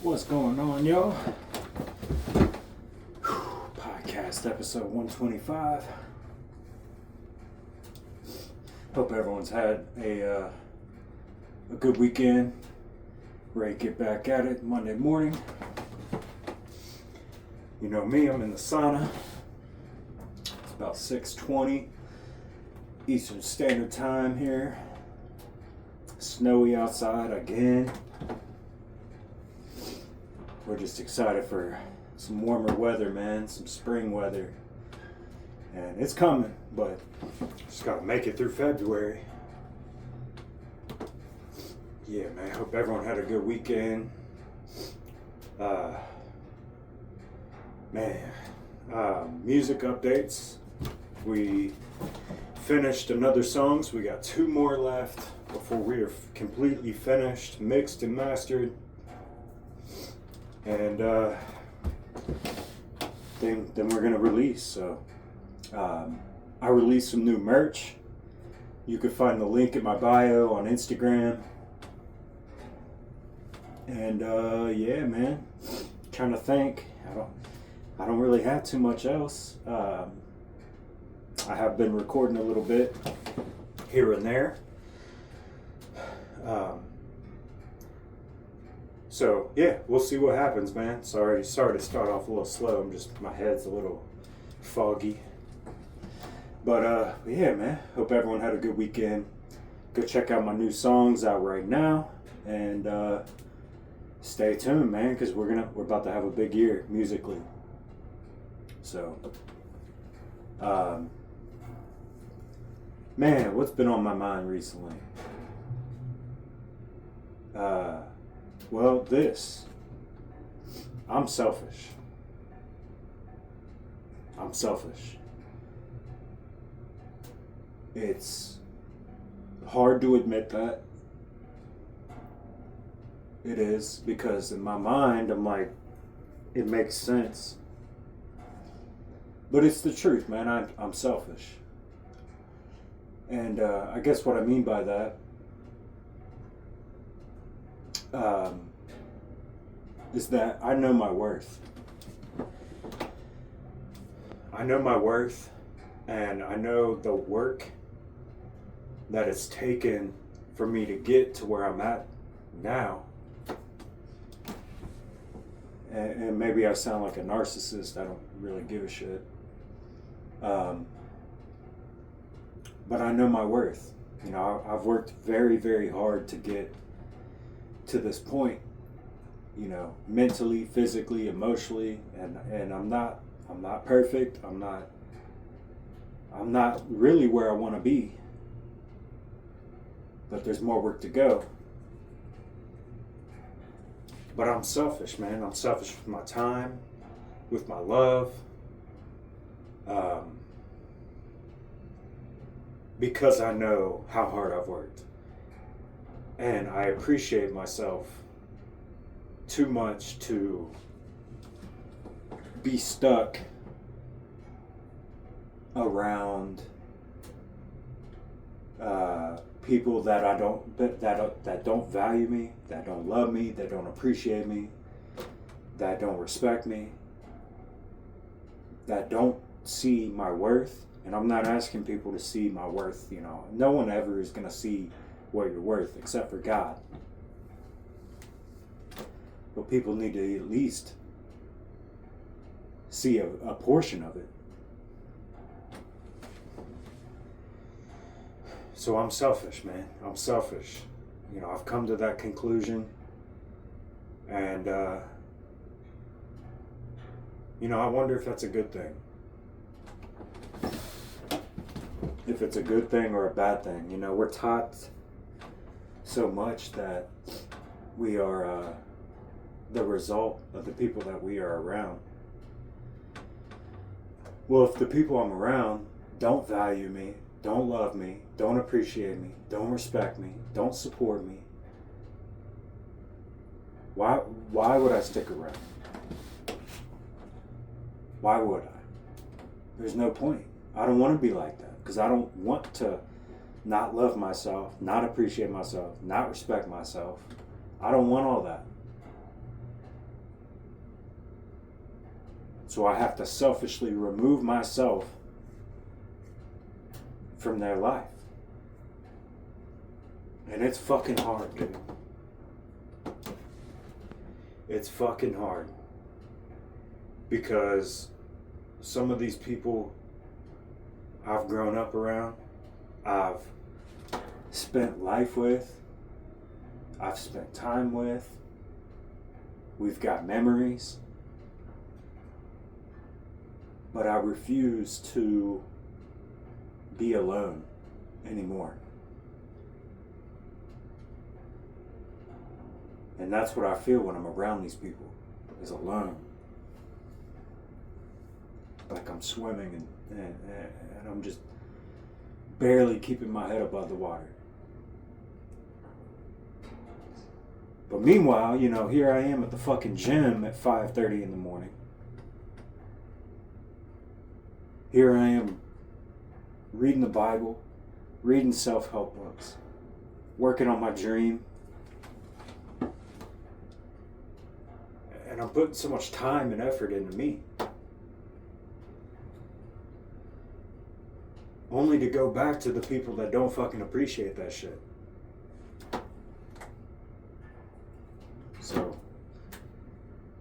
What's going on, y'all? Podcast episode 125. Hope everyone's had a good weekend. Ready to get back at it Monday morning. You know me, I'm in the sauna. It's about 6:20 Eastern Standard Time here. Snowy outside again. We're just excited for some warmer weather, man. Some spring weather. And it's coming, but just gotta make it through February. Yeah, man. Hope everyone had a good weekend. Music updates. We finished another song, so we got two more left before we are completely finished, mixed and mastered. And then we're gonna release. So I released some new merch. You can find the link in my bio on Instagram. And yeah, man. Trying to think. I don't really have too much else. I have been recording a little bit here and there. So yeah, we'll see what happens, man. Sorry to start off a little slow. My head's a little foggy. But yeah, man. Hope everyone had a good weekend. Go check out my new songs out right now, and stay tuned, man, because we're about to have a big year musically. So, man, what's been on my mind recently? Well, this. I'm selfish. It's hard to admit that. It is, because in my mind, I'm like, it makes sense. But it's the truth, man. I'm selfish. And I guess what I mean by that is that I know my worth. I know my worth, and I know the work that it's taken for me to get to where I'm at now. And maybe I sound like a narcissist. I don't really give a shit. But I know my worth. You know, I've worked very, very hard to get to this point. You know, mentally, physically, emotionally, and I'm not perfect. I'm not really where I want to be. But there's more work to go. But I'm selfish, man. I'm selfish with my time, with my love. Because I know how hard I've worked. And I appreciate myself too much to be stuck around people that that don't value me, that don't love me, that don't appreciate me, that don't respect me, that don't see my worth. And I'm not asking people to see my worth, you know. No one ever is going to see what you're worth except for God. But people need to at least see a portion of it. So I'm selfish, man. I'm selfish. You know, I've come to that conclusion. And, you know, I wonder if that's a good thing. If it's a good thing or a bad thing. You know, we're taught so much that we are the result of the people that we are around. Well, if the people I'm around don't value me, don't love me, don't appreciate me, don't respect me, don't support me, why would I stick around? Why would I? There's no point. I don't want to be like that. Because I don't want to not love myself, not appreciate myself, not respect myself. I don't want all that. So I have to selfishly remove myself from their life. And it's fucking hard, dude. It's fucking hard. Because some of these people I've grown up around, I've spent life with, I've spent time with, we've got memories, but I refuse to be alone anymore. And that's what I feel when I'm around these people, is alone. Like I'm swimming and I'm just barely keeping my head above the water. But meanwhile, you know, here I am at the fucking gym at 5:30 in the morning. Here I am reading the Bible, reading self-help books, working on my dream. And I'm putting so much time and effort into me. Only to go back to the people that don't fucking appreciate that shit. So,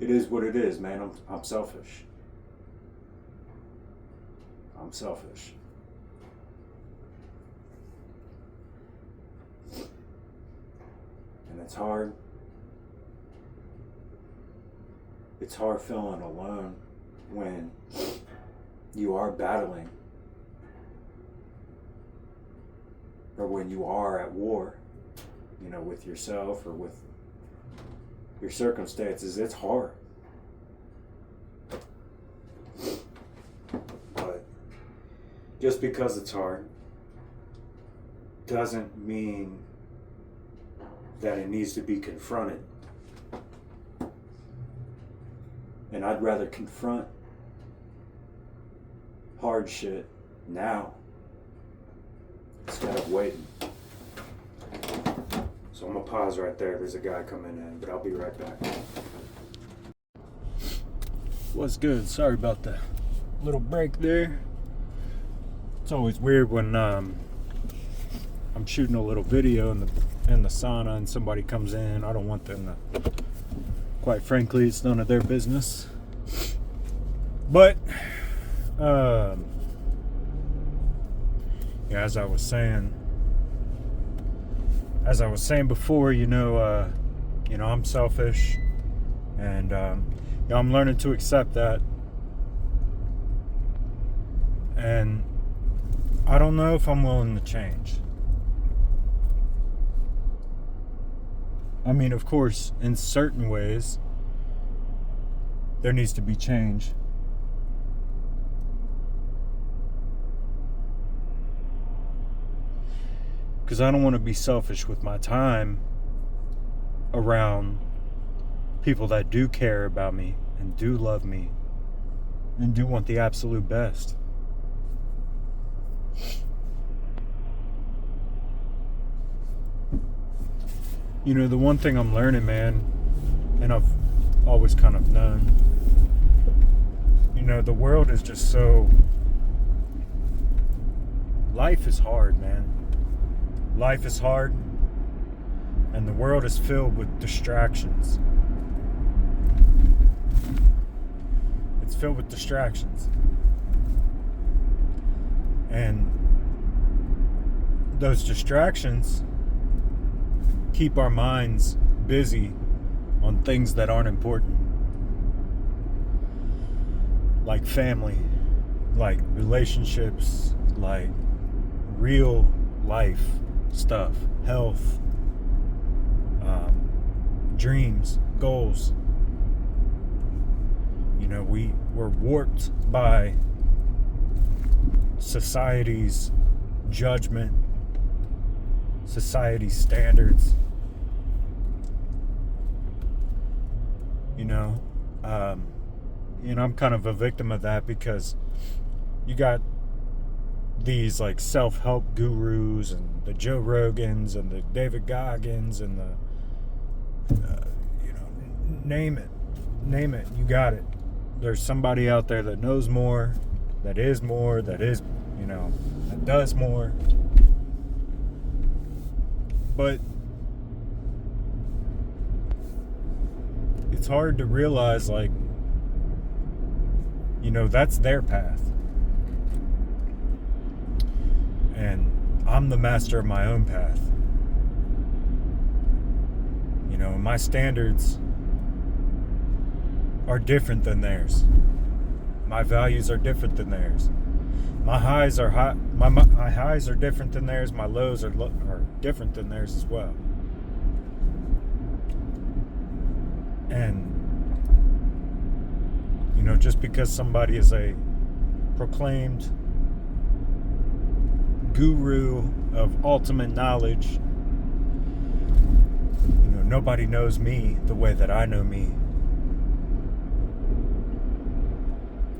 it is what it is, man. I'm selfish. I'm selfish. And it's hard. It's hard feeling alone when you are battling, or when you are at war, you know, with yourself or with your circumstances. It's hard. But just because it's hard doesn't mean that it needs to be confronted. And I'd rather confront hard shit now instead of waiting. So I'm gonna pause right there. There's a guy coming in, but I'll be right back. What's good? Sorry about the little break there. It's always weird when I'm shooting a little video in the sauna and somebody comes in. I don't want them to. Quite frankly, it's none of their business. But, yeah, as I was saying before, you know, I'm selfish, and I'm learning to accept that. And I don't know if I'm willing to change. I mean, of course, in certain ways, there needs to be change. Because I don't want to be selfish with my time around people that do care about me and do love me and do want the absolute best. You know, the one thing I'm learning, man, and I've always kind of known, you know, the world is just so... Life is hard, man. Life is hard, and the world is filled with distractions. It's filled with distractions. And those distractions keep our minds busy on things that aren't important, like family, like relationships, like real life stuff, health, dreams, goals. You know, we're warped by society's judgment, society's standards. I'm kind of a victim of that, because you got these like self-help gurus and the Joe Rogans and the David Goggins and the name it, you got it. there's somebody out there that knows more, that is more, that is, that does more. But it's hard to realize, like, that's their path. And I'm the master of my own path. My standards are different than theirs. My values are different than theirs. My highs are high. My highs are different than theirs. My lows are different than theirs as well. And just because somebody is a proclaimed guru of ultimate knowledge, nobody knows me the way that I know me.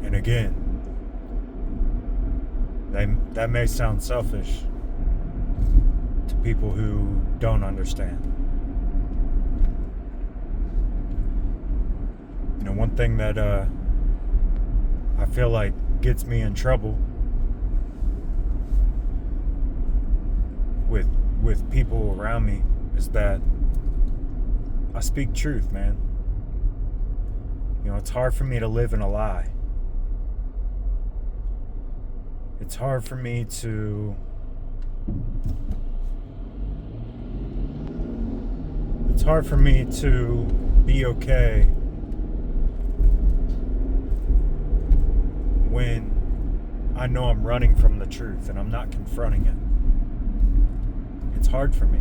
And again, that may sound selfish to people who don't understand. One thing that I feel like gets me in trouble with people around me is that I speak truth, man. It's hard for me to live in a lie. It's hard for me to be okay when I know I'm running from the truth and I'm not confronting it. It's hard for me.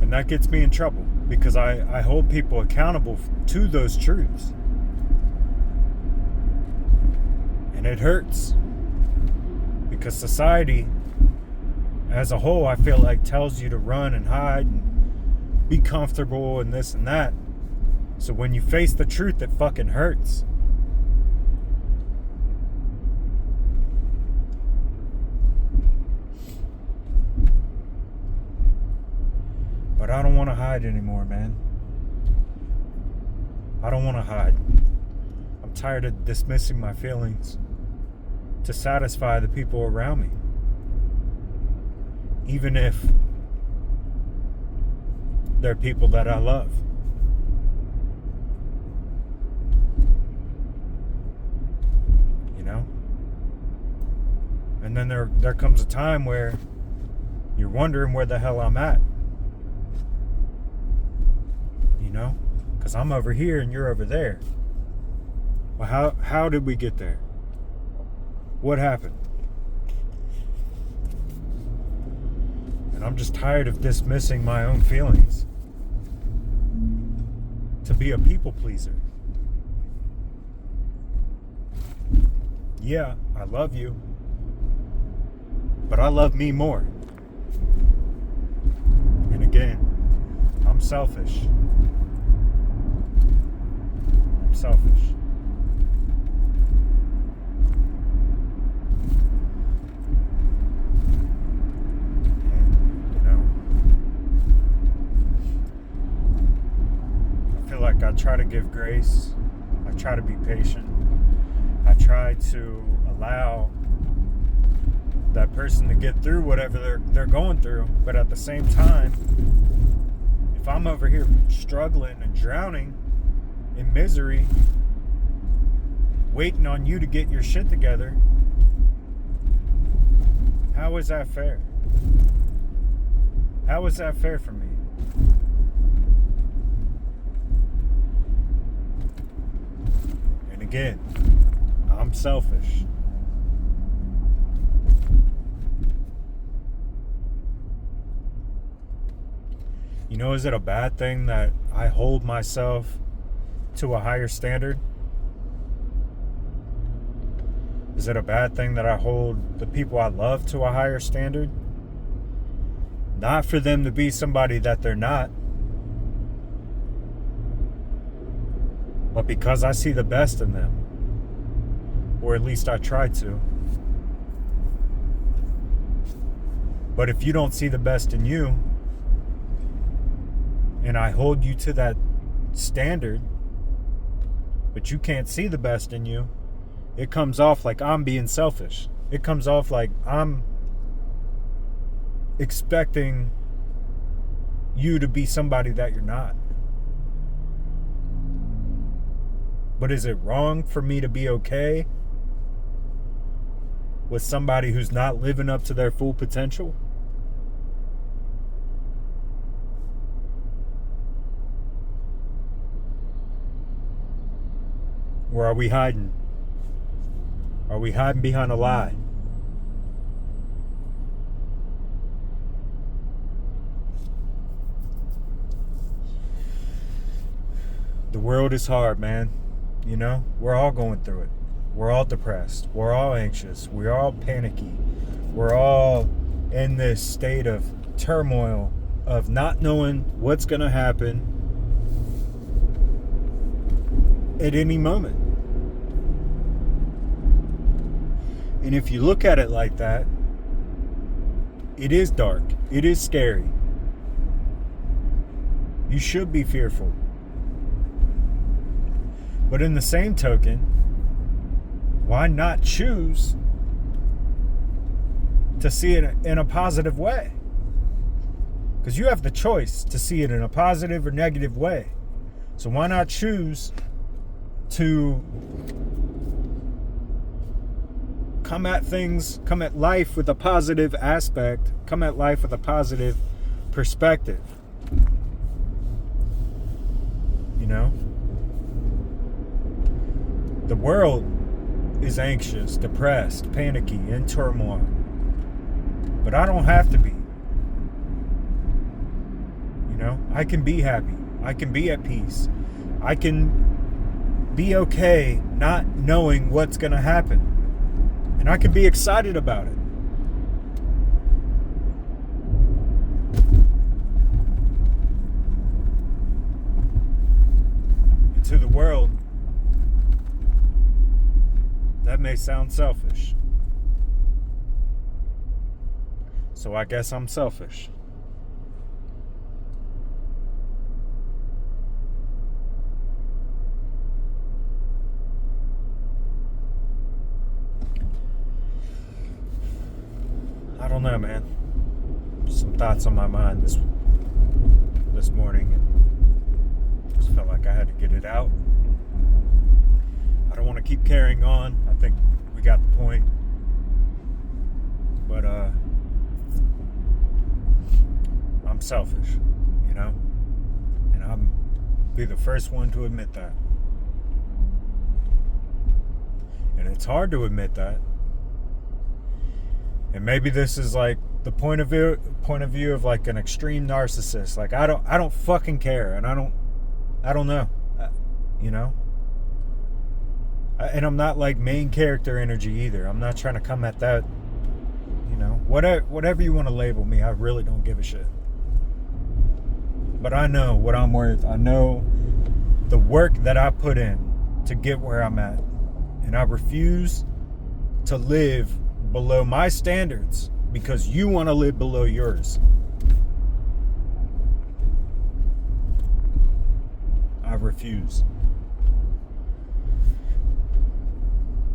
And that gets me in trouble because I hold people accountable to those truths. And it hurts. Because society as a whole, I feel like, tells you to run and hide and be comfortable and this and that. So when you face the truth, it fucking hurts. But I don't want to hide anymore, man. I don't want to hide. I'm tired of dismissing my feelings to satisfy the people around me. Even if they're people that I love. And then there comes a time where you're wondering where the hell I'm at. Because I'm over here and you're over there. Well, how did we get there? What happened? And I'm just tired of dismissing my own feelings to be a people pleaser. Yeah, I love you, but I love me more. And again, I'm selfish. Selfish. I feel like I try to give grace. I try to be patient. I try to allow that person to get through whatever they're going through. But at the same time, if I'm over here struggling and drowning in misery, waiting on you to get your shit together, how is that fair? How is that fair for me? And again, I'm selfish. Is it a bad thing that I hold myself to a higher standard? Is it a bad thing that I hold the people I love to a higher standard? Not for them to be somebody that they're not, but because I see the best in them. Or at least I try to. But if you don't see the best in you, and I hold you to that standard, but you can't see the best in you, it comes off like I'm being selfish. It comes off like I'm expecting you to be somebody that you're not. But is it wrong for me to be okay with somebody who's not living up to their full potential? Or are we hiding? Are we hiding behind a lie? The world is hard, man. You know, we're all going through it. We're all depressed. We're all anxious. We're all panicky. We're all in this state of turmoil of not knowing what's going to happen at any moment. And if you look at it like that, it is dark. It is scary. You should be fearful. But in the same token, why not choose to see it in a positive way? Because you have the choice to see it in a positive or negative way. So why not choose to come at life with a positive aspect, come at life with a positive perspective? You know? The world is anxious, depressed, panicky, in turmoil. But I don't have to be. You know, I can be happy. I can be at peace. I can be okay not knowing what's going to happen. And I can be excited about it. To the world, that may sound selfish. So I guess I'm selfish. I don't know, man. Some thoughts on my mind this morning, and just felt like I had to get it out. I don't want to keep carrying on. I think we got the point. But I'm selfish, you know? And I'll be the first one to admit that. And it's hard to admit that. And maybe this is like the point of view of like an extreme narcissist. Like I don't fucking care, and I don't know, you know. And I'm not like main character energy either. I'm not trying to come at that, you know. Whatever you want to label me, I really don't give a shit. But I know what I'm worth. I know the work that I put in to get where I'm at, and I refuse to live below my standards because you want to live below yours. I refuse.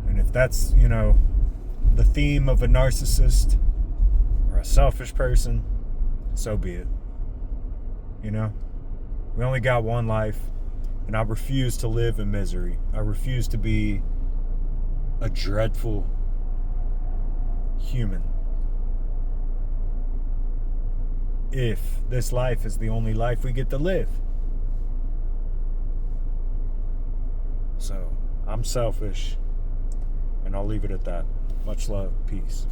And if that's, you know, the theme of a narcissist or a selfish person, so be it. You know, we only got one life, and I refuse to live in misery. I refuse to be a dreadful human if this life is the only life we get to live. So I'm selfish, and I'll leave it at that. Much love. Peace.